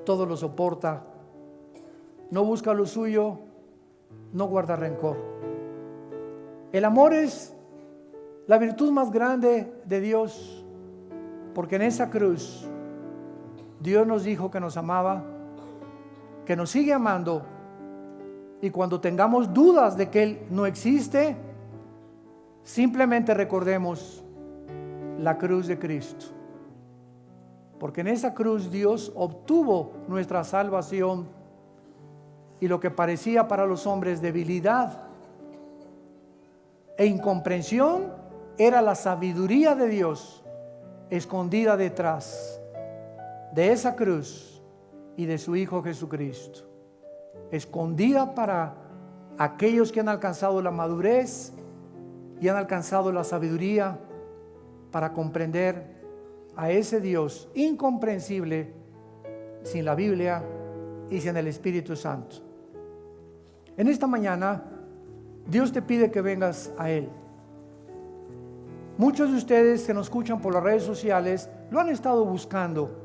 todo lo soporta, no busca lo suyo, no guarda rencor. El amor es la virtud más grande de Dios, porque en esa cruz Dios nos dijo que nos amaba, que nos sigue amando, y cuando tengamos dudas de que Él no existe, simplemente recordemos la cruz de Cristo, porque en esa cruz Dios obtuvo nuestra salvación, y lo que parecía para los hombres debilidad e incomprensión era la sabiduría de Dios escondida detrás de esa cruz y de su Hijo Jesucristo, escondida para aquellos que han alcanzado la madurez y han alcanzado la sabiduría para comprender a ese Dios incomprensible sin la Biblia y sin el Espíritu Santo. En esta mañana Dios te pide que vengas a Él. Muchos de ustedes que nos escuchan por las redes sociales lo han estado buscando.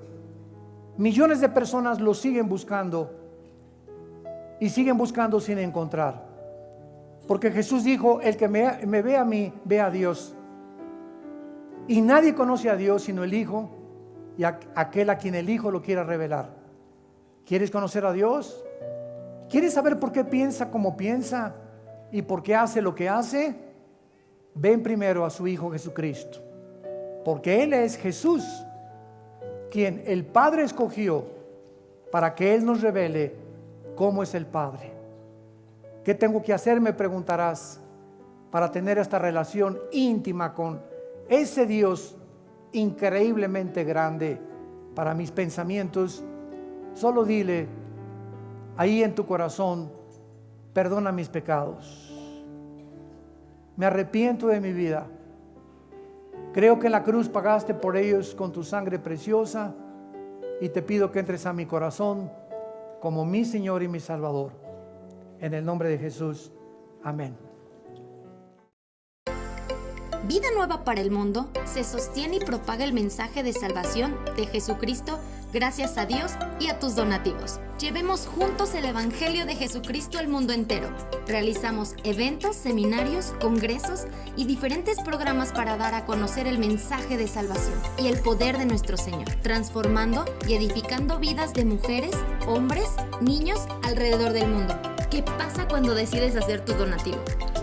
Millones de personas lo siguen buscando y siguen buscando sin encontrar. Porque Jesús dijo, el que me ve a mí, ve a Dios. Y nadie conoce a Dios sino el Hijo y aquel a quien el Hijo lo quiera revelar. ¿Quieres conocer a Dios? ¿Quieres saber por qué piensa como piensa y por qué hace lo que hace? Ven primero a su Hijo Jesucristo, porque Él es Jesús, quien el Padre escogió para que Él nos revele cómo es el Padre. ¿Qué tengo que hacer? Me preguntarás, para tener esta relación íntima con ese Dios increíblemente grande para mis pensamientos. Solo dile ahí en tu corazón, perdona mis pecados. Me arrepiento de mi vida. Creo que en la cruz pagaste por ellos con tu sangre preciosa y te pido que entres a mi corazón como mi Señor y mi Salvador. En el nombre de Jesús. Amén. Vida Nueva para el Mundo se sostiene y propaga el mensaje de salvación de Jesucristo gracias a Dios y a tus donativos. Llevemos juntos el Evangelio de Jesucristo al mundo entero. Realizamos eventos, seminarios, congresos y diferentes programas para dar a conocer el mensaje de salvación y el poder de nuestro Señor, transformando y edificando vidas de mujeres, hombres, niños alrededor del mundo. ¿Qué pasa cuando decides hacer tu donativo?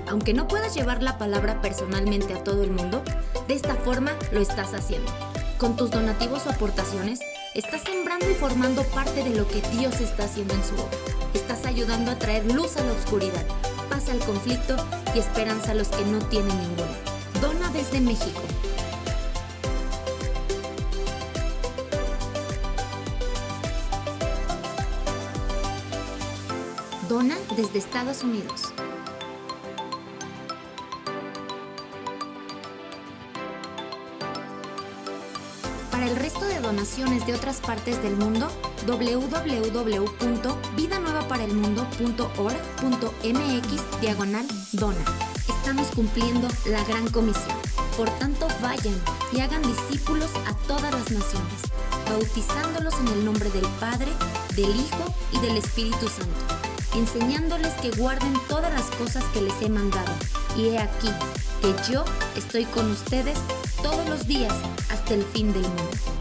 Aunque no puedas llevar la palabra personalmente a todo el mundo, de esta forma lo estás haciendo. Con tus donativos o aportaciones, estás sembrando y formando parte de lo que Dios está haciendo en su obra. Estás ayudando a traer luz a la oscuridad, paz al conflicto y esperanza a los que no tienen ninguna. Dona desde México. Dona desde Estados Unidos. Para el resto de donaciones de otras partes del mundo, www.vidanuevaparaelmundo.org.mx/dona. Estamos cumpliendo la gran comisión. Por tanto, vayan y hagan discípulos a todas las naciones, bautizándolos en el nombre del Padre, del Hijo y del Espíritu Santo, enseñándoles que guarden todas las cosas que les he mandado. Y he aquí que yo estoy con ustedes todos los días hasta el fin del mundo.